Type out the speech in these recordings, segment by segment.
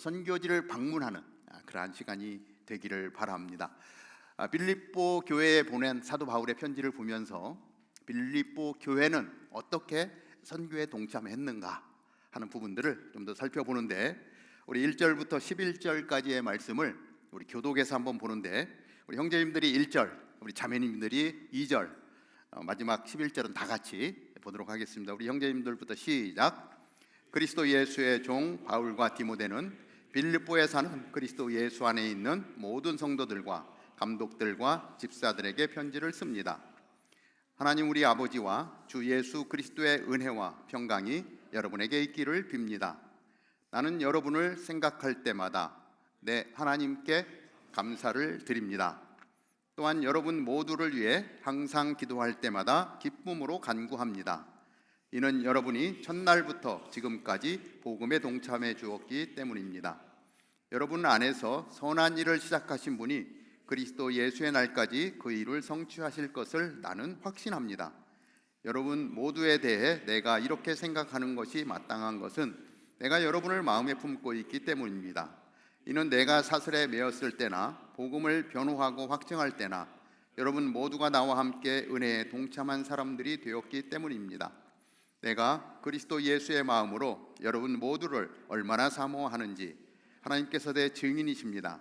또 선교지를 방문하는 그러한 시간이 되기를 바랍니다. 빌립보 교회에 보낸 사도 바울의 편지를 보면서 빌립보 교회는 어떻게 선교에 동참했는가 하는 부분들을 좀 더 살펴보는데, 우리 1절부터 11절까지의 말씀을 우리 교독에서 한번 보는데, 우리 형제님들이 1절, 우리 자매님들이 2절, 마지막 11절은 다 같이 보도록 하겠습니다. 우리 형제님들부터 시작. 그리스도 예수의 종 바울과 디모데는 빌립보에 사는 그리스도 예수 안에 있는 모든 성도들과 감독들과 집사들에게 편지를 씁니다. 하나님 우리 아버지와 주 예수 그리스도의 은혜와 평강이 여러분에게 있기를 빕니다. 나는 여러분을 생각할 때마다 내 하나님께 감사를 드립니다. 또한 여러분 모두를 위해 항상 기도할 때마다 기쁨으로 간구합니다. 이는 여러분이 첫날부터 지금까지 복음에 동참해 주었기 때문입니다. 여러분 안에서 선한 일을 시작하신 분이 그리스도 예수의 날까지 그 일을 성취하실 것을 나는 확신합니다. 여러분 모두에 대해 내가 이렇게 생각하는 것이 마땅한 것은 내가 여러분을 마음에 품고 있기 때문입니다. 이는 내가 사슬에 매었을 때나 복음을 변호하고 확증할 때나 여러분 모두가 나와 함께 은혜에 동참한 사람들이 되었기 때문입니다. 내가 그리스도 예수의 마음으로 여러분 모두를 얼마나 사모하는지 하나님께서 내 증인이십니다.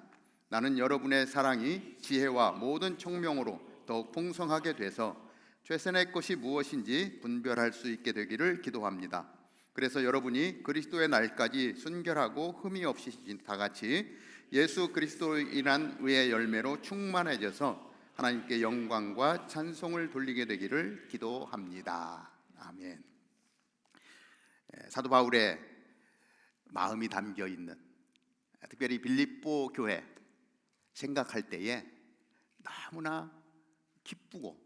나는 여러분의 사랑이 지혜와 모든 총명으로 더욱 풍성하게 돼서 최선의 것이 무엇인지 분별할 수 있게 되기를 기도합니다. 그래서 여러분이 그리스도의 날까지 순결하고 흠이 없이 다같이 예수 그리스도로 인한 의의 열매로 충만해져서 하나님께 영광과 찬송을 돌리게 되기를 기도합니다. 아멘. 사도 바울의 마음이 담겨 있는, 특별히 빌립보 교회 생각할 때에 너무나 기쁘고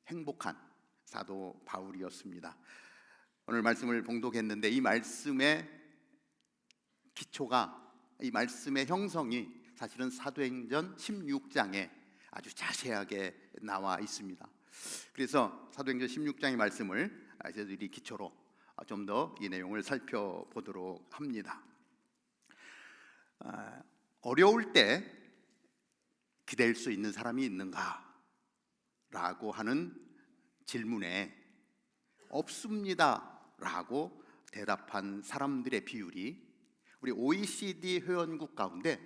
행복한 사도 바울이었습니다. 오늘 말씀을 봉독했는데 이 말씀의 기초가, 이 말씀의 형성이 사실은 사도행전 16장에 아주 자세하게 나와 있습니다. 그래서 사도행전 16장의 말씀을 저희들이 기초로 좀 더 이 내용을 살펴보도록 합니다. 어려울 때 기댈 수 있는 사람이 있는가? 라고 하는 질문에 없습니다 라고 대답한 사람들의 비율이 우리 OECD 회원국 가운데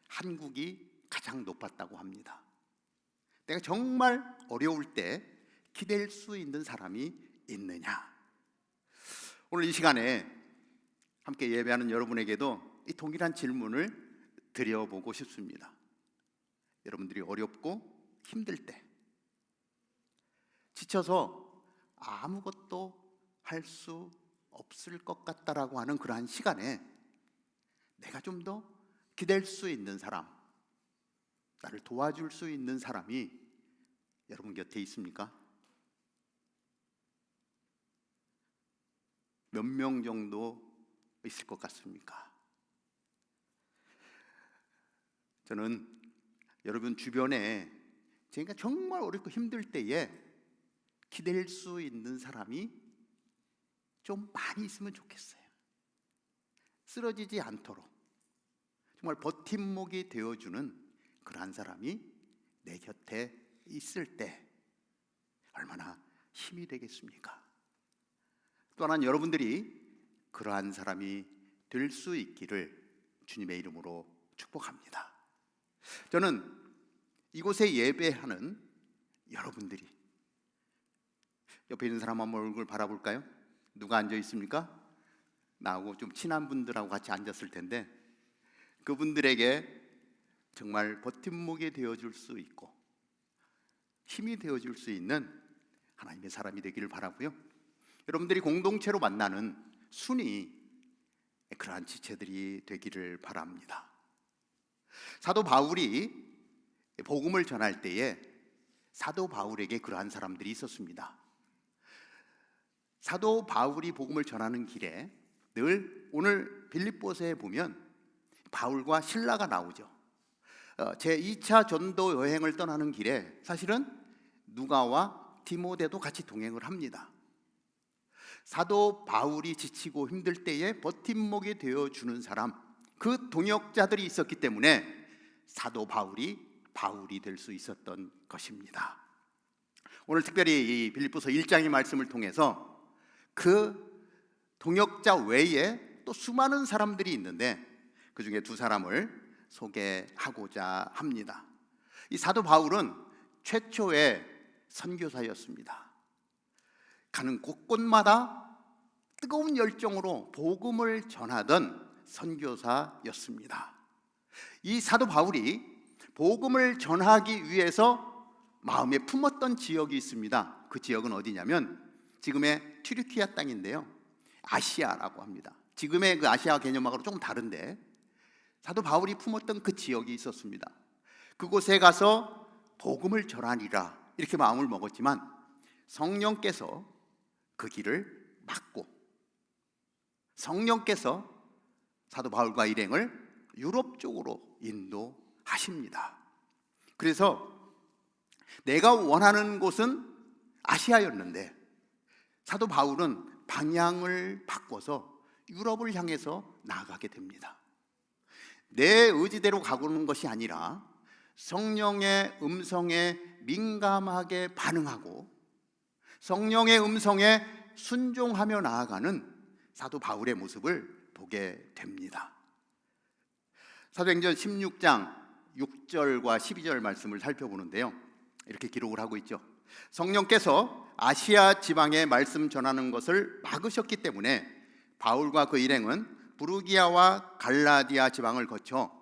한국이 가장 높았다고 합니다. 내가 정말 어려울 때 기댈 수 있는 사람이 있느냐? 오늘 이 시간에 함께 예배하는 여러분에게도 이 동일한 질문을 드려보고 싶습니다. 여러분들이 어렵고 힘들 때, 지쳐서 아무것도 할 수 없을 것 같다라고 하는 그러한 시간에 내가 좀 더 기댈 수 있는 사람, 나를 도와줄 수 있는 사람이 여러분 곁에 있습니까? 몇 명 정도 있을 것 같습니까? 저는 여러분 주변에 제가 정말 어렵고 힘들 때에 기댈 수 있는 사람이 좀 많이 있으면 좋겠어요. 쓰러지지 않도록 정말 버팀목이 되어주는 그러한 사람이 내 곁에 있을 때 얼마나 힘이 되겠습니까? 또 하나는 여러분들이 그러한 사람이 될 수 있기를 주님의 이름으로 축복합니다. 저는 이곳에 예배하는 여러분들이, 옆에 있는 사람 한번 얼굴 바라볼까요? 누가 앉아 있습니까? 나하고 좀 친한 분들하고 같이 앉았을 텐데 그분들에게 정말 버팀목이 되어줄 수 있고 힘이 되어줄 수 있는 하나님의 사람이 되기를 바라고요. 여러분들이 공동체로 만나는 순이 그러한 지체들이 되기를 바랍니다. 사도 바울이 복음을 전할 때에 사도 바울에게 그러한 사람들이 있었습니다. 사도 바울이 복음을 전하는 길에 늘 오늘 빌립보서에 보면 바울과 실라가 나오죠. 제2차 전도 여행을 떠나는 길에 사실은 누가와 디모데도 같이 동행을 합니다. 사도 바울이 지치고 힘들 때에 버팀목이 되어주는 사람, 그 동역자들이 있었기 때문에 사도 바울이 될 수 있었던 것입니다. 오늘 특별히 이 빌립보서 1장의 말씀을 통해서 그 동역자 외에 또 수많은 사람들이 있는데 그 중에 두 사람을 소개하고자 합니다. 이 사도 바울은 최초의 선교사였습니다. 가는 곳곳마다 뜨거운 열정으로 복음을 전하던 선교사였습니다. 이 사도 바울이 복음을 전하기 위해서 마음에 품었던 지역이 있습니다. 그 지역은 어디냐면 지금의 튀르키아 땅인데요, 아시아라고 합니다. 지금의 그 아시아 개념하고 조금 다른데 사도 바울이 품었던 그 지역이 있었습니다. 그곳에 가서 복음을 전하리라 이렇게 마음을 먹었지만 성령께서 그 길을 막고 성령께서 사도 바울과 일행을 유럽 쪽으로 인도하십니다. 그래서 내가 원하는 곳은 아시아였는데 사도 바울은 방향을 바꿔서 유럽을 향해서 나아가게 됩니다. 내 의지대로 가고는 것이 아니라 성령의 음성에 민감하게 반응하고 성령의 음성에 순종하며 나아가는 사도 바울의 모습을 보게 됩니다. 사도행전 16장 6절과 12절 말씀을 살펴보는데요, 이렇게 기록을 하고 있죠. 성령께서 아시아 지방에 말씀 전하는 것을 막으셨기 때문에 바울과 그 일행은 부르기아와 갈라디아 지방을 거쳐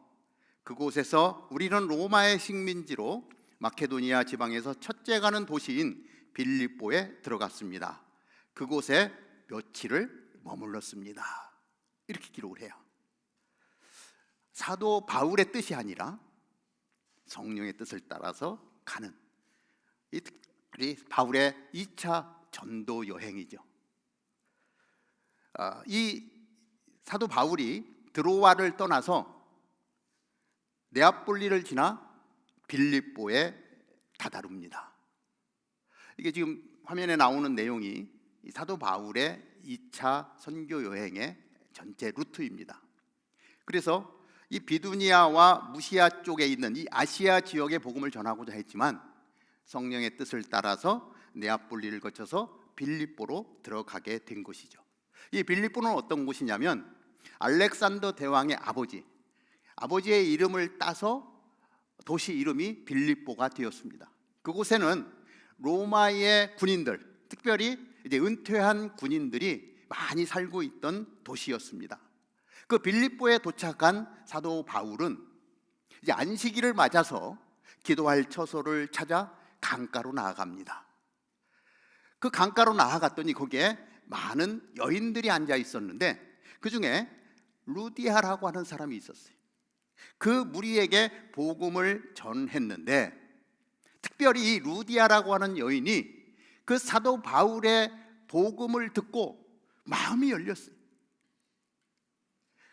그곳에서 우리는 로마의 식민지로 마케도니아 지방에서 첫째 가는 도시인 빌립보에 들어갔습니다. 그곳에 며칠을 머물렀습니다. 이렇게 기록을 해요. 사도 바울의 뜻이 아니라 성령의 뜻을 따라서 가는 이 바울의 2차 전도 여행이죠. 이 사도 바울이 드로아를 떠나서 네아폴리를 지나 빌립보에 다다릅니다. 이게 지금 화면에 나오는 내용이 이 사도 바울의 2차 선교 여행의 전체 루트입니다. 그래서 이 비두니아와 무시아 쪽에 있는 이 아시아 지역의 복음을 전하고자 했지만 성령의 뜻을 따라서 네아폴리를 거쳐서 빌립보로 들어가게 된 것이죠. 이 빌립보는 어떤 곳이냐면 알렉산더 대왕의 아버지의 이름을 따서 도시 이름이 빌립보가 되었습니다. 그곳에는 로마의 군인들, 특별히 이제 은퇴한 군인들이 많이 살고 있던 도시였습니다. 그 빌립보에 도착한 사도 바울은 이제 안식일을 맞아서 기도할 처소를 찾아 강가로 나아갑니다. 그 강가로 나아갔더니 거기에 많은 여인들이 앉아 있었는데 그 중에 루디아라고 하는 사람이 있었어요. 그 무리에게 복음을 전했는데 특별히 이 루디아라고 하는 여인이 그 사도 바울의 복음을 듣고 마음이 열렸어요.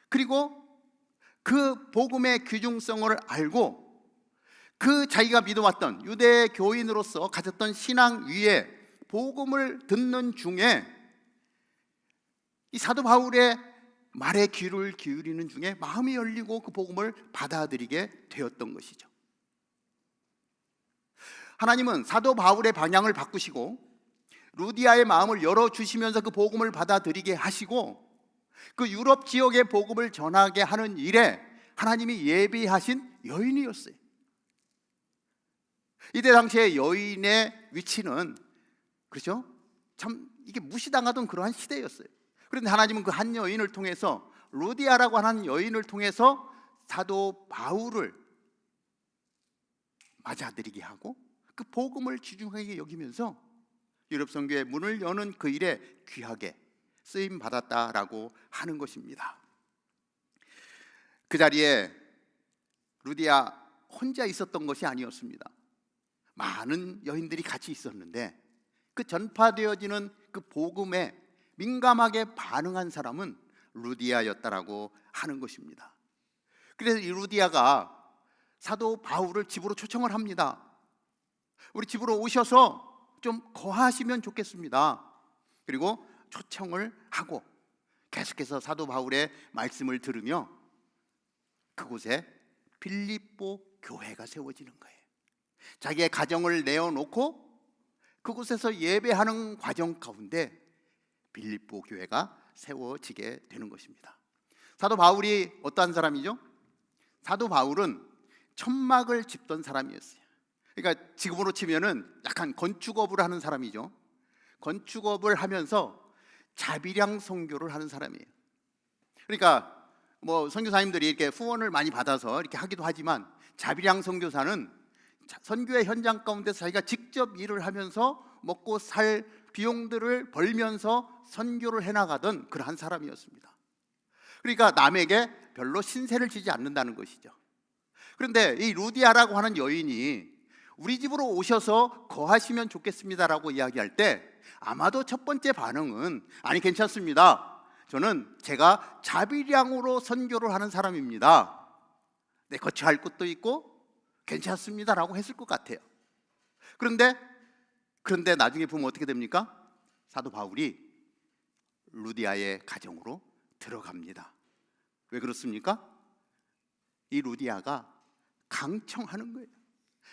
그리고 그 복음의 귀중성을 알고 그 자기가 믿어왔던 유대 교인으로서 가졌던 신앙 위에 복음을 듣는 중에 이 사도 바울의 말에 귀를 기울이는 중에 마음이 열리고 그 복음을 받아들이게 되었던 것이죠. 하나님은 사도 바울의 방향을 바꾸시고 루디아의 마음을 열어주시면서 그 복음을 받아들이게 하시고 그 유럽 지역의 복음을 전하게 하는 일에 하나님이 예비하신 여인이었어요. 이때 당시에 여인의 위치는 그렇죠? 참 이게 무시당하던 그러한 시대였어요. 그런데 하나님은 그 한 여인을 통해서 루디아라고 하는 여인을 통해서 사도 바울을 맞아들이게 하고 그 복음을 귀중하게 여기면서 유럽 선교의 문을 여는 그 일에 귀하게 쓰임 받았다라고 하는 것입니다. 그 자리에 루디아 혼자 있었던 것이 아니었습니다. 많은 여인들이 같이 있었는데 그 전파되어지는 그 복음에 민감하게 반응한 사람은 루디아였다라고 하는 것입니다. 그래서 이 루디아가 사도 바울을 집으로 초청을 합니다. 우리 집으로 오셔서 좀 거하시면 좋겠습니다. 그리고 초청을 하고 계속해서 사도 바울의 말씀을 들으며 그곳에 빌립보 교회가 세워지는 거예요. 자기의 가정을 내어놓고 그곳에서 예배하는 과정 가운데 빌립보 교회가 세워지게 되는 것입니다. 사도 바울이 어떠한 사람이죠? 사도 바울은 천막을 짚던 사람이었어요. 그러니까 지금으로 치면은 약간 건축업을 하는 사람이죠. 건축업을 하면서 자비량 선교를 하는 사람이에요. 그러니까 뭐 선교사님들이 이렇게 후원을 많이 받아서 이렇게 하기도 하지만, 자비량 선교사는 선교의 현장 가운데서 자기가 직접 일을 하면서 먹고 살 비용들을 벌면서 선교를 해나가던 그러한 사람이었습니다. 그러니까 남에게 별로 신세를 지지 않는다는 것이죠. 그런데 이 루디아라고 하는 여인이 우리 집으로 오셔서 거하시면 좋겠습니다라고 이야기할 때 아마도 첫 번째 반응은 아니 괜찮습니다, 저는 제가 자비량으로 선교를 하는 사람입니다, 네, 거처할 곳도 있고 괜찮습니다라고 했을 것 같아요. 그런데 나중에 보면 어떻게 됩니까? 사도 바울이 루디아의 가정으로 들어갑니다. 왜 그렇습니까? 이 루디아가 강청하는 거예요.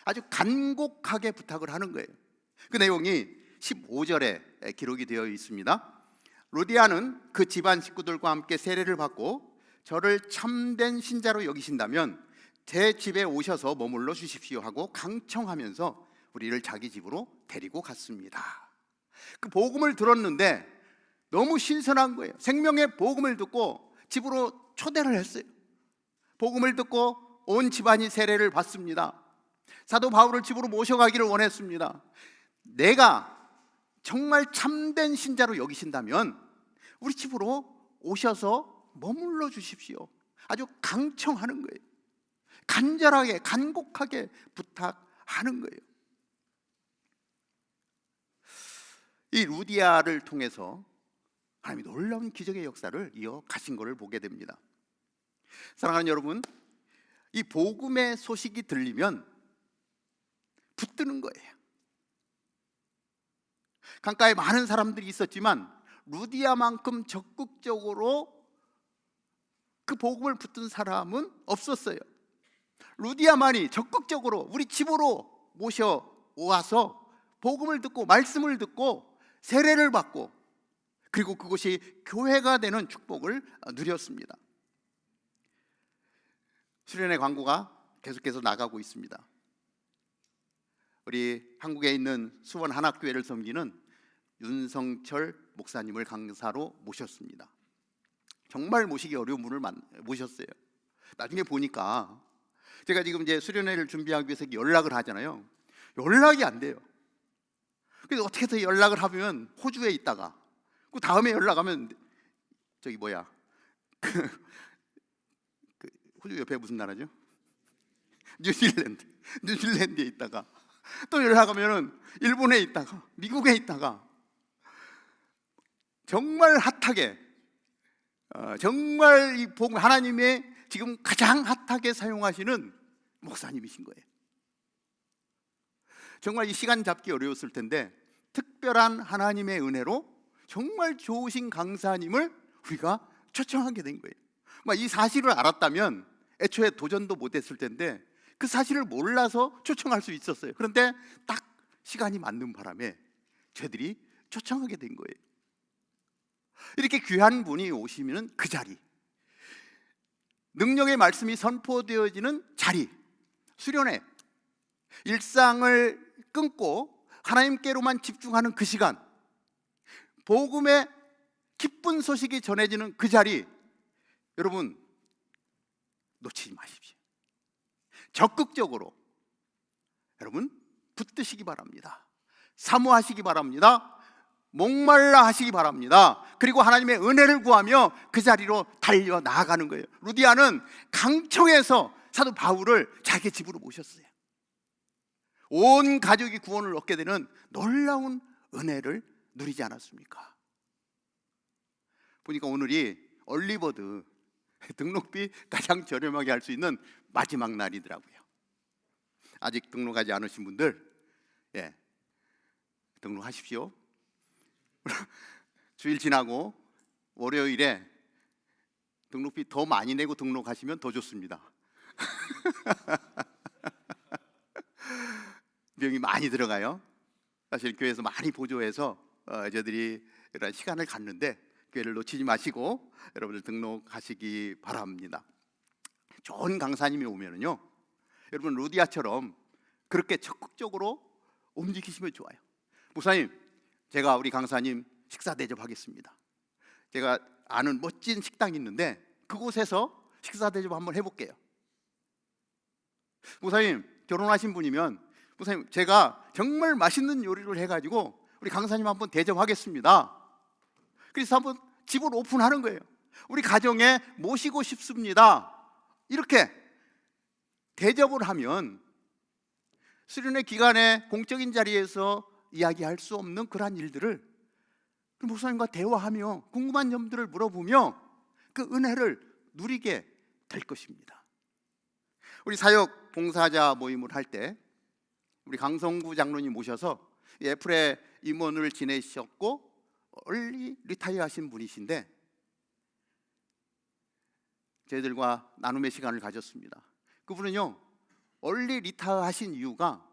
아주 간곡하게 부탁을 하는 거예요. 그 내용이 15절에 기록이 되어 있습니다. 루디아는 그 집안 식구들과 함께 세례를 받고 저를 참된 신자로 여기신다면 제 집에 오셔서 머물러 주십시오 하고 강청하면서 우리를 자기 집으로 데리고 갔습니다. 그 복음을 들었는데 너무 신선한 거예요. 생명의 복음을 듣고 집으로 초대를 했어요. 복음을 듣고 온 집안이 세례를 받습니다. 사도 바울을 집으로 모셔가기를 원했습니다. 내가 정말 참된 신자로 여기신다면 우리 집으로 오셔서 머물러 주십시오. 아주 강청하는 거예요. 간절하게 간곡하게 부탁하는 거예요. 이 루디아를 통해서 하나님이 놀라운 기적의 역사를 이어가신 것을 보게 됩니다. 사랑하는 여러분, 이 복음의 소식이 들리면 붙드는 거예요. 강가에 많은 사람들이 있었지만 루디아만큼 적극적으로 그 복음을 붙든 사람은 없었어요. 루디아만이 적극적으로 우리 집으로 모셔와서 복음을 듣고 말씀을 듣고 세례를 받고, 그리고 그것이 교회가 되는 축복을 누렸습니다. 수련회 광고가 계속해서 나가고 있습니다. 우리 한국에 있는 수원 한학교회를 섬기는 윤성철 목사님을 강사로 모셨습니다. 정말 모시기 어려운 분을 모셨어요. 나중에 보니까 제가 지금 이제 수련회를 준비하기 위해서 연락을 하잖아요. 연락이 안 돼요. 그래서 어떻게 해서 연락을 하면 호주에 있다가, 그 다음에 연락하면 저기 뭐야 그 호주 옆에 무슨 나라죠? 뉴질랜드에 있다가, 또 연락하면은 일본에 있다가 미국에 있다가, 정말 핫하게 정말 이 복음, 하나님의 지금 가장 핫하게 사용하시는 목사님이신 거예요. 정말 이 시간 잡기 어려웠을 텐데 특별한 하나님의 은혜로 정말 좋으신 강사님을 우리가 초청하게 된 거예요. 이 사실을 알았다면 애초에 도전도 못했을 텐데 그 사실을 몰라서 초청할 수 있었어요. 그런데 딱 시간이 맞는 바람에 저희들이 초청하게 된 거예요. 이렇게 귀한 분이 오시면 그 자리, 능력의 말씀이 선포되어지는 자리, 수련회, 일상을 끊고 하나님께로만 집중하는 그 시간, 복음의 기쁜 소식이 전해지는 그 자리, 여러분 놓치지 마십시오. 적극적으로 여러분 붙드시기 바랍니다. 사모하시기 바랍니다. 목말라 하시기 바랍니다. 그리고 하나님의 은혜를 구하며 그 자리로 달려 나아가는 거예요. 루디아는 강청에서 사도 바울을 자기 집으로 모셨어요. 온 가족이 구원을 얻게 되는 놀라운 은혜를 누리지 않았습니까? 보니까 오늘이 얼리버드 등록비 가장 저렴하게 할 수 있는 마지막 날이더라고요. 아직 등록하지 않으신 분들, 등록하십시오. 주일 지나고 월요일에 등록비 더 많이 내고 등록하시면 더 좋습니다. 비용이 많이 들어가요. 사실 교회에서 많이 보조해서 저희들이 이런 시간을 갖는데 교회를 놓치지 마시고 여러분들 등록하시기 바랍니다. 좋은 강사님이 오면은요, 여러분 루디아처럼 그렇게 적극적으로 움직이시면 좋아요. 목사님, 제가 우리 강사님 식사 대접하겠습니다. 제가 아는 멋진 식당이 있는데 그곳에서 식사 대접 한번 해볼게요. 목사님, 결혼하신 분이면 목사님, 제가 정말 맛있는 요리를 해가지고 우리 강사님 한번 대접하겠습니다. 그래서 한번 집을 오픈하는 거예요. 우리 가정에 모시고 싶습니다. 이렇게 대접을 하면 수련회 기간에 공적인 자리에서 이야기할 수 없는 그러한 일들을 목사님과 대화하며 궁금한 점들을 물어보며 그 은혜를 누리게 될 것입니다. 우리 사역 봉사자 모임을 할 때 우리 강성구 장로님 모셔서 애플의 임원을 지내셨고 얼리 리타이어 하신 분이신데 저희들과 나눔의 시간을 가졌습니다. 그분은요, 얼리 리타이어 하신 이유가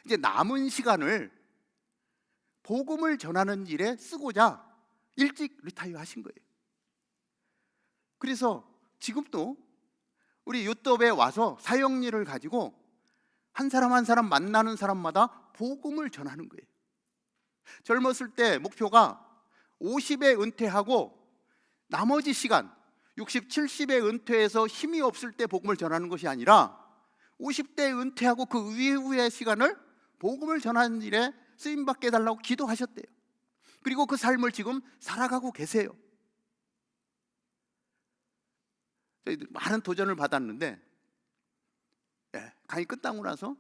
이제 남은 시간을 복음을 전하는 일에 쓰고자 일찍 리타이어 하신 거예요. 그래서 지금도 우리 유튜브에 와서 사역일을 가지고 한 사람 한 사람 만나는 사람마다 복음을 전하는 거예요. 젊었을 때 목표가 50에 은퇴하고 나머지 시간 60, 70에 은퇴해서 힘이 없을 때 복음을 전하는 것이 아니라 50대에 은퇴하고 그 이후의 시간을 복음을 전하는 일에 쓰임받게 해달라고 기도하셨대요. 그리고 그 삶을 지금 살아가고 계세요. 저희들 많은 도전을 받았는데 강의 끝나고 나서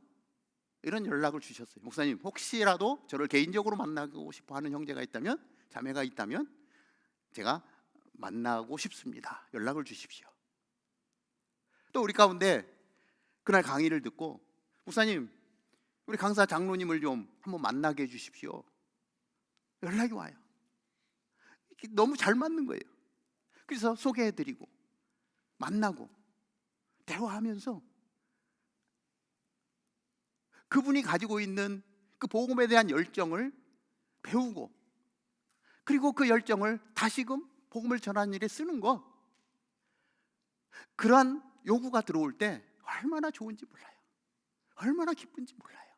이런 연락을 주셨어요. 목사님, 혹시라도 저를 개인적으로 만나고 싶어 하는 형제가 있다면, 자매가 있다면 제가 만나고 싶습니다. 연락을 주십시오. 또 우리 가운데 그날 강의를 듣고 목사님, 우리 강사 장로님을 좀 한번 만나게 해주십시오. 연락이 와요. 너무 잘 맞는 거예요. 그래서 소개해드리고 만나고 대화하면서 그분이 가지고 있는 그 복음에 대한 열정을 배우고 그리고 그 열정을 다시금 복음을 전하는 일에 쓰는 거, 그러한 요구가 들어올 때 얼마나 좋은지 몰라요. 얼마나 기쁜지 몰라요.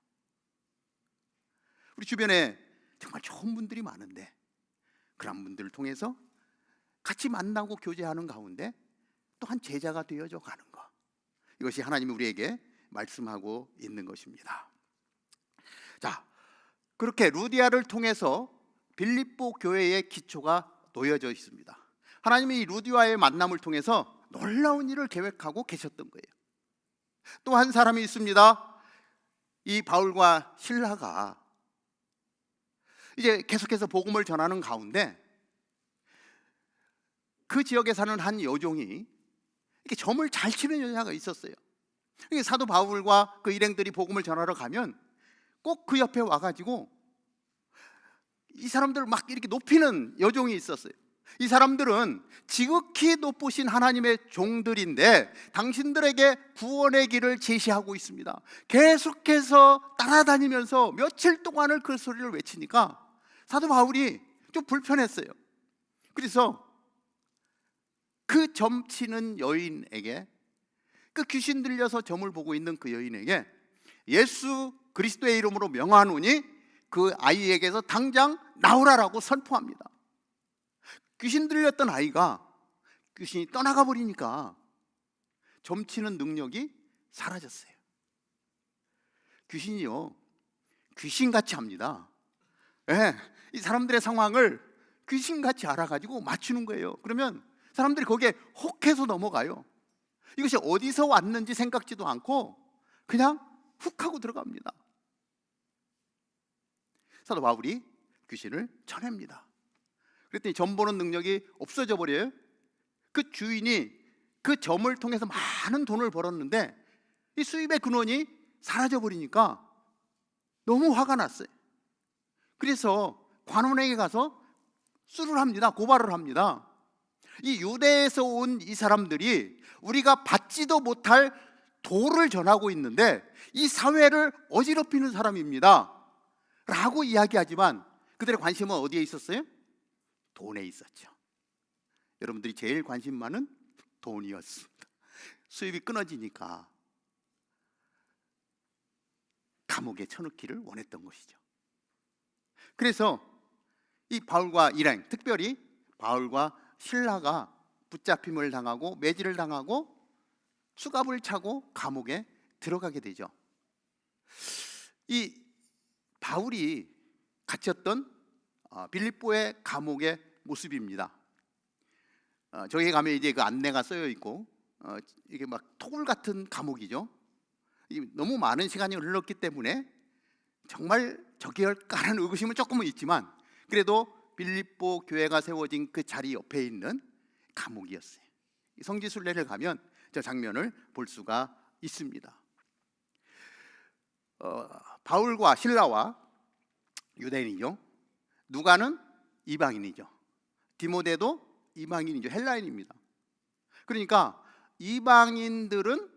우리 주변에 정말 좋은 분들이 많은데 그런 분들을 통해서 같이 만나고 교제하는 가운데 또한 제자가 되어져 가는 것, 이것이 하나님이 우리에게 말씀하고 있는 것입니다. 자, 그렇게 루디아를 통해서 빌립보 교회의 기초가 놓여져 있습니다. 하나님이 이 루디아의 만남을 통해서 놀라운 일을 계획하고 계셨던 거예요. 또 한 사람이 있습니다. 이 바울과 실라가 이제 계속해서 복음을 전하는 가운데 그 지역에 사는 한 여종이 이렇게 점을 잘 치는 여자가 있었어요. 사도 바울과 그 일행들이 복음을 전하러 가면 꼭 그 옆에 와가지고 이 사람들을 막 이렇게 높이는 여종이 있었어요. 이 사람들은 지극히 높으신 하나님의 종들인데 당신들에게 구원의 길을 제시하고 있습니다. 계속해서 따라다니면서 며칠 동안을 그 소리를 외치니까 사도 바울이 좀 불편했어요. 그래서 그 점 치는 여인에게, 그 귀신 들려서 점을 보고 있는 그 여인에게 예수 그리스도의 이름으로 명하노니 그 아이에게서 당장 나오라라고 선포합니다. 귀신 들렸던 아이가 귀신이 떠나가 버리니까 점치는 능력이 사라졌어요. 귀신이요, 귀신같이 합니다. 이 사람들의 상황을 귀신같이 알아가지고 맞추는 거예요. 그러면 사람들이 거기에 혹해서 넘어가요. 이것이 어디서 왔는지 생각지도 않고 그냥 훅 하고 들어갑니다. 사도 바울이 귀신을 쳐냅니다. 그랬더니 점 보는 능력이 없어져 버려요. 그 주인이 그 점을 통해서 많은 돈을 벌었는데 이 수입의 근원이 사라져 버리니까 너무 화가 났어요. 그래서 관원에게 가서 수를 합니다. 고발을 합니다. 이 유대에서 온 이 사람들이 우리가 받지도 못할 도를 전하고 있는데 이 사회를 어지럽히는 사람입니다 라고 이야기하지만 그들의 관심은 어디에 있었어요? 돈에 있었죠. 여러분들이 제일 관심 많은 돈이었습니다. 수입이 끊어지니까 감옥에 쳐넣기를 원했던 것이죠. 그래서 이 바울과 일행, 특별히 바울과 실라가 붙잡힘을 당하고 매질을 당하고 수갑을 차고 감옥에 들어가게 되죠. 이 바울이 갇혔던 빌립보의 감옥의 모습입니다. 저기 가면 이제 그 안내가 쓰여 있고 이게 막 토굴 같은 감옥이죠. 너무 많은 시간이 흘렀기 때문에 정말 저기할까라는 의구심은 조금은 있지만 그래도 빌립보 교회가 세워진 그 자리 옆에 있는 감옥이었어요. 성지순례를 가면 저 장면을 볼 수가 있습니다. 바울과 실라와 유대인이죠. 누가는 이방인이죠. 디모데도 이방인이죠. 헬라인입니다. 그러니까 이방인들은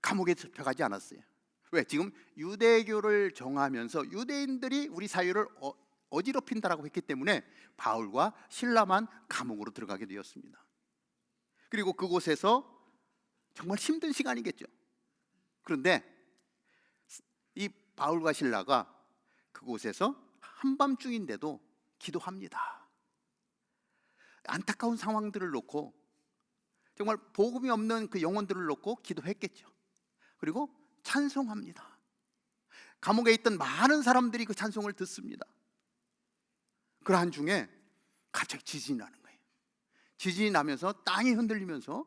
감옥에 잡혀가지 않았어요. 왜? 지금 유대교를 정하면서 유대인들이 우리 사회를 어지럽힌다라고 했기 때문에 바울과 실라만 감옥으로 들어가게 되었습니다. 그리고 그곳에서 정말 힘든 시간이겠죠. 그런데 이 바울과 실라가 그곳에서 한밤중인데도 기도합니다. 안타까운 상황들을 놓고 정말 복음이 없는 그 영혼들을 놓고 기도했겠죠. 그리고 찬송합니다. 감옥에 있던 많은 사람들이 그 찬송을 듣습니다. 그러한 중에 갑자기 지진이 나는 거예요. 지진이 나면서 땅이 흔들리면서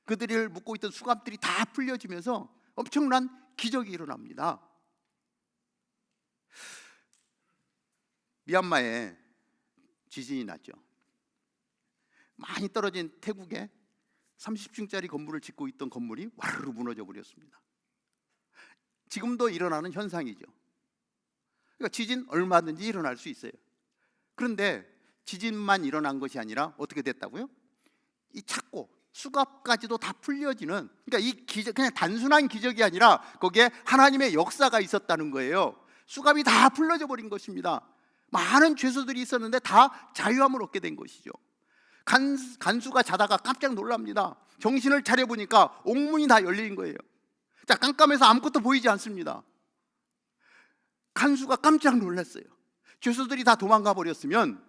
그들을 묶고 있던 수갑들이 다 풀려지면서 엄청난 기적이 일어납니다. 미얀마에 지진이 났죠. 많이 떨어진 태국에 30층짜리 건물을 짓고 있던 건물이 와르르 무너져 버렸습니다. 지금도 일어나는 현상이죠. 그러니까 지진 얼마든지 일어날 수 있어요. 그런데 지진만 일어난 것이 아니라 어떻게 됐다고요? 이 찾고 수갑까지도 다 풀려지는, 그러니까 이 기적, 그냥 단순한 기적이 아니라 거기에 하나님의 역사가 있었다는 거예요. 수갑이 다 풀려져 버린 것입니다. 많은 죄수들이 있었는데 다 자유함을 얻게 된 것이죠. 간수가 자다가 깜짝 놀랍니다. 정신을 차려보니까 옥문이 다 열린 거예요. 자, 깜깜해서 아무것도 보이지 않습니다. 간수가 깜짝 놀랐어요. 죄수들이 다 도망가 버렸으면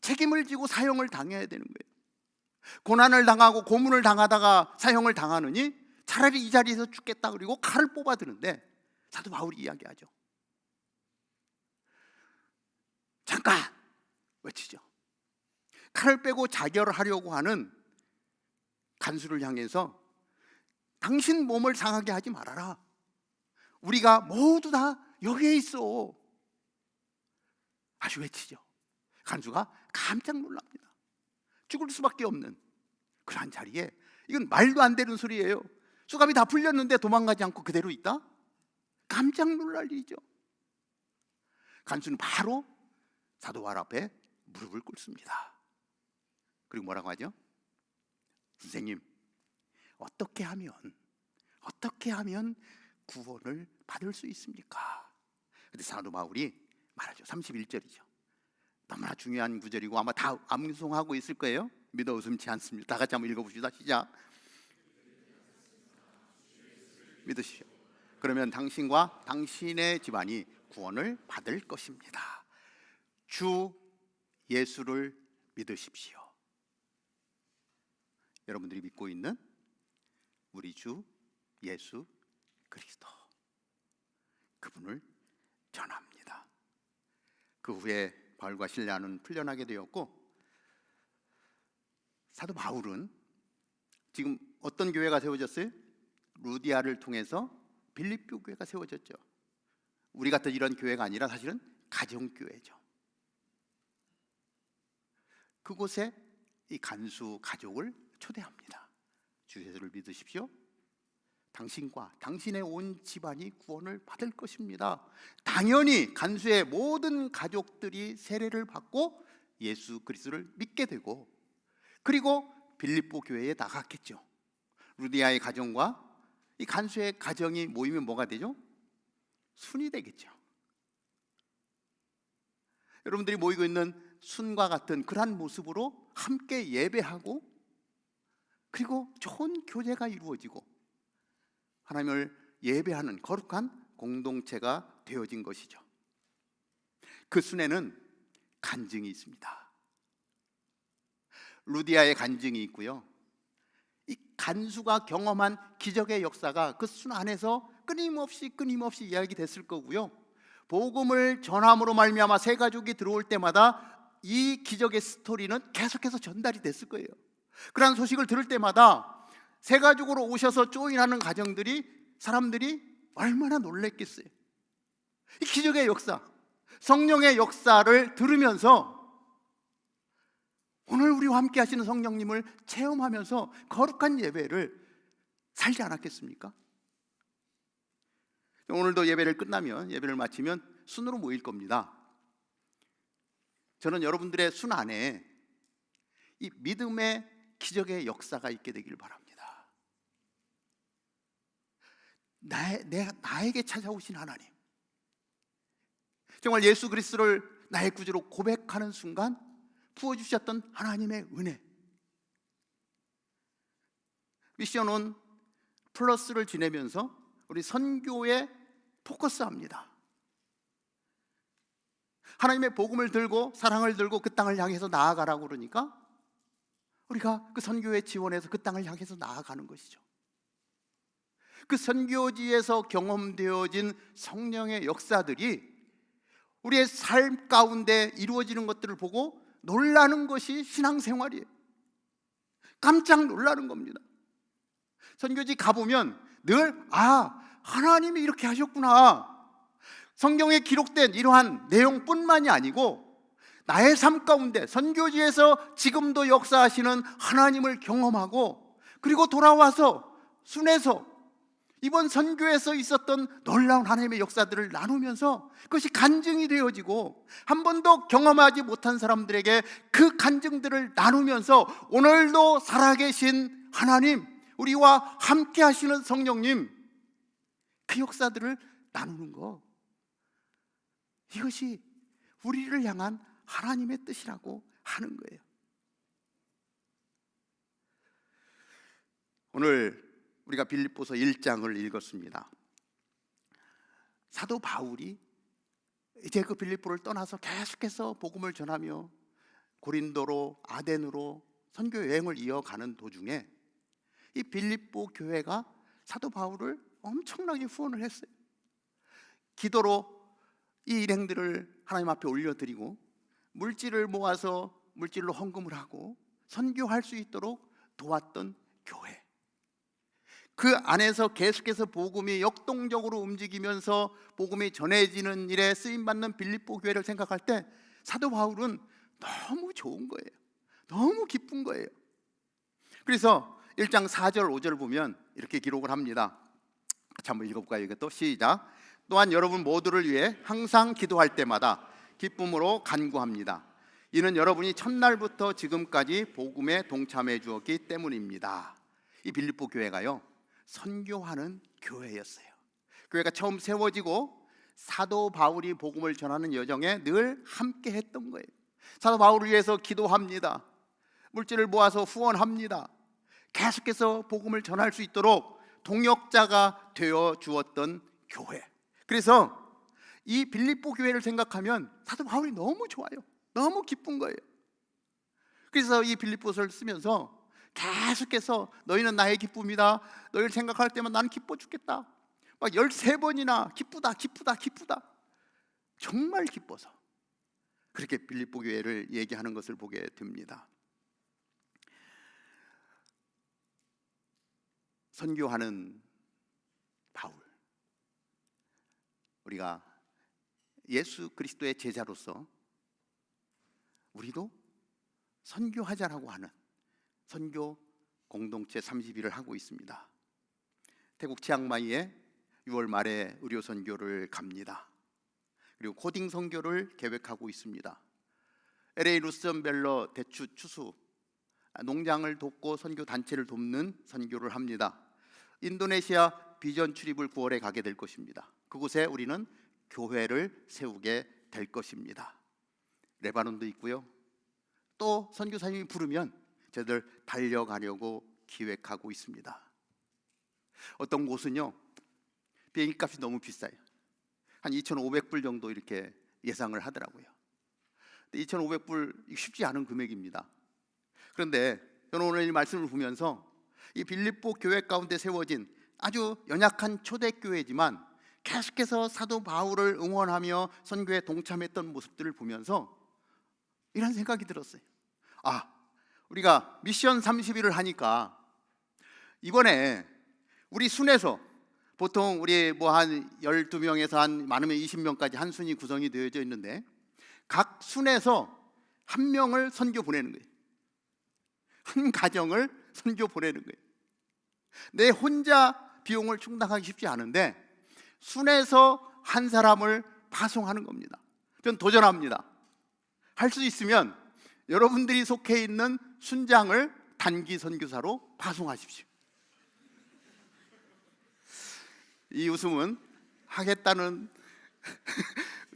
책임을 지고 사형을 당해야 되는 거예요. 고난을 당하고 고문을 당하다가 사형을 당하느니 차라리 이 자리에서 죽겠다 그리고 칼을 뽑아드는데 사도 바울이 이야기하죠. 잠깐 외치죠. 칼을 빼고 자결하려고 하는 간수를 향해서 당신 몸을 상하게 하지 말아라. 우리가 모두 다 여기에 있어. 아주 외치죠. 간수가 깜짝 놀랍니다. 죽을 수밖에 없는 그러한 자리에 이건 말도 안 되는 소리예요. 수갑이 다 풀렸는데 도망가지 않고 그대로 있다? 깜짝 놀랄 일이죠. 간수는 바로 사도 바울 앞에 무릎을 꿇습니다. 그리고 뭐라고 하죠? 선생님, 어떻게 하면 구원을 받을 수 있습니까? 근데 사도 바울이 말하죠. 31절이죠. 너무나 중요한 구절이고 아마 다 암송하고 있을 거예요. 믿어 의심치 않습니다. 다 같이 한번 읽어봅시다. 시작. 믿으시오. 그러면 당신과 당신의 집안이 구원을 받을 것입니다. 주 예수를 믿으십시오. 여러분들이 믿고 있는 우리 주 예수 그리스도, 그분을 전합니다. 그 후에 바울과 실라는 풀려나게 되었고, 사도 바울은 지금 어떤 교회가 세워졌어요? 루디아를 통해서 빌립보 교회가 세워졌죠. 우리 같은 이런 교회가 아니라 사실은 가정교회죠. 그곳에 이 간수 가족을 초대합니다. 주 예수를 믿으십시오. 당신과 당신의 온 집안이 구원을 받을 것입니다. 당연히 간수의 모든 가족들이 세례를 받고 예수 그리스도를 믿게 되고, 그리고 빌립보 교회에 나갔겠죠. 루디아의 가정과 이 간수의 가정이 모이면 뭐가 되죠? 순이 되겠죠. 여러분들이 모이고 있는 순과 같은 그러한 모습으로 함께 예배하고, 그리고 좋은 교제가 이루어지고 하나님을 예배하는 거룩한 공동체가 되어진 것이죠. 그 순에는 간증이 있습니다. 루디아의 간증이 있고요, 이 간수가 경험한 기적의 역사가 그 순 안에서 끊임없이 이야기됐을 거고요, 복음을 전함으로 말미암아 새 가족이 들어올 때마다 이 기적의 스토리는 계속해서 전달이 됐을 거예요. 그러한 소식을 들을 때마다 새 가족으로 오셔서 조인하는 사람들이 얼마나 놀랬겠어요. 이 기적의 역사, 성령의 역사를 들으면서 오늘 우리와 함께 하시는 성령님을 체험하면서 거룩한 예배를 살지 않았겠습니까? 오늘도 예배를 마치면 순으로 모일 겁니다. 저는 여러분들의 순 안에 이 믿음의 기적의 역사가 있게 되길 바랍니다. 나에게 찾아오신 하나님, 정말 예수 그리스도를 나의 구주로 고백하는 순간 부어주셨던 하나님의 은혜, 미션온 플러스를 지내면서 우리 선교에 포커스합니다. 하나님의 복음을 들고 사랑을 들고 그 땅을 향해서 나아가라고 그러니까 우리가 그 선교에 지원해서 그 땅을 향해서 나아가는 것이죠. 그 선교지에서 경험되어진 성령의 역사들이 우리의 삶 가운데 이루어지는 것들을 보고 놀라는 것이 신앙생활이에요. 깜짝 놀라는 겁니다. 선교지 가보면 늘 하나님이 이렇게 하셨구나, 성경에 기록된 이러한 내용뿐만이 아니고 나의 삶 가운데 선교지에서 지금도 역사하시는 하나님을 경험하고, 그리고 돌아와서 순에서 이번 선교에서 있었던 놀라운 하나님의 역사들을 나누면서 그것이 간증이 되어지고, 한 번도 경험하지 못한 사람들에게 그 간증들을 나누면서 오늘도 살아계신 하나님, 우리와 함께 하시는 성령님, 그 역사들을 나누는 것, 이것이 우리를 향한 하나님의 뜻이라고 하는 거예요. 오늘 우리가 빌립보서 1장을 읽었습니다. 사도 바울이 이제 그 빌립보를 떠나서 계속해서 복음을 전하며 고린도로 아덴으로 선교 여행을 이어가는 도중에 이 빌립보 교회가 사도 바울을 엄청나게 후원을 했어요. 기도로 이 일행들을 하나님 앞에 올려드리고 물질을 모아서 물질로 헌금을 하고 선교할 수 있도록 도왔던 교회, 그 안에서 계속해서 복음이 역동적으로 움직이면서 복음이 전해지는 일에 쓰임받는 빌립보 교회를 생각할 때 사도 바울은 너무 좋은 거예요. 너무 기쁜 거예요. 그래서 1장 4절 5절 보면 이렇게 기록을 합니다. 같이 한번 읽어볼까요? 이것도 시작. 또한 여러분 모두를 위해 항상 기도할 때마다 기쁨으로 간구합니다. 이는 여러분이 첫날부터 지금까지 복음에 동참해 주었기 때문입니다. 이 빌립보 교회가요, 선교하는 교회였어요. 교회가 처음 세워지고 사도 바울이 복음을 전하는 여정에 늘 함께 했던 거예요. 사도 바울을 위해서 기도합니다. 물질을 모아서 후원합니다. 계속해서 복음을 전할 수 있도록 동역자가 되어 주었던 교회. 그래서 이 빌립보 교회를 생각하면 사도 바울이 너무 좋아요. 너무 기쁜 거예요. 그래서 이 빌립보서를 쓰면서 계속해서 너희는 나의 기쁨이다, 너희를 생각할 때만 나는 기뻐 죽겠다, 막 13번이나 기쁘다 정말 기뻐서 그렇게 빌립보 교회를 얘기하는 것을 보게 됩니다. 선교하는 바울, 우리가 예수 그리스도의 제자로서 우리도 선교하자라고 하는 선교 공동체 30일을 하고 있습니다. 태국 치앙마이에 6월 말에 의료 선교를 갑니다. 그리고 코딩 선교를 계획하고 있습니다. LA 루스언벨러 대추 추수 농장을 돕고 선교 단체를 돕는 선교를 합니다. 인도네시아 비전 출입을 9월에 가게 될 것입니다. 그곳에 우리는 교회를 세우게 될 것입니다. 레바논도 있고요. 또 선교사님이 부르면 저희들 달려가려고 기획하고 있습니다. 어떤 곳은요, 비행기 값이 너무 비싸요. 한 2,500불 정도 이렇게 예상을 하더라고요. 2,500불 쉽지 않은 금액입니다. 그런데 저는 오늘 이 말씀을 보면서 이 빌립보 교회 가운데 세워진 아주 연약한 초대교회지만 계속해서 사도 바울을 응원하며 선교에 동참했던 모습들을 보면서 이런 생각이 들었어요. 우리가 미션 30일을 하니까 이번에 우리 순에서 보통 우리 한 12명에서 한 많으면 20명까지 한 순이 구성이 되어져 있는데 각 순에서 한 명을 선교 보내는 거예요. 한 가정을 선교 보내는 거예요. 내 혼자 비용을 충당하기 쉽지 않은데 순에서 한 사람을 파송하는 겁니다. 전 도전합니다. 할 수 있으면 여러분들이 속해 있는 순장을 단기 선교사로 파송하십시오. 이 웃음은 하겠다는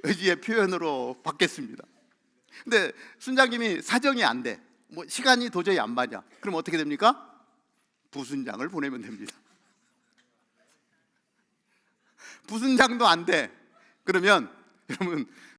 의지의 표현으로 받겠습니다. 근데 순장님이 사정이 안 돼, 시간이 도저히 안 맞아. 그럼 어떻게 됩니까? 부순장을 보내면 됩니다. 부순장도 안 돼. 그러면 여러분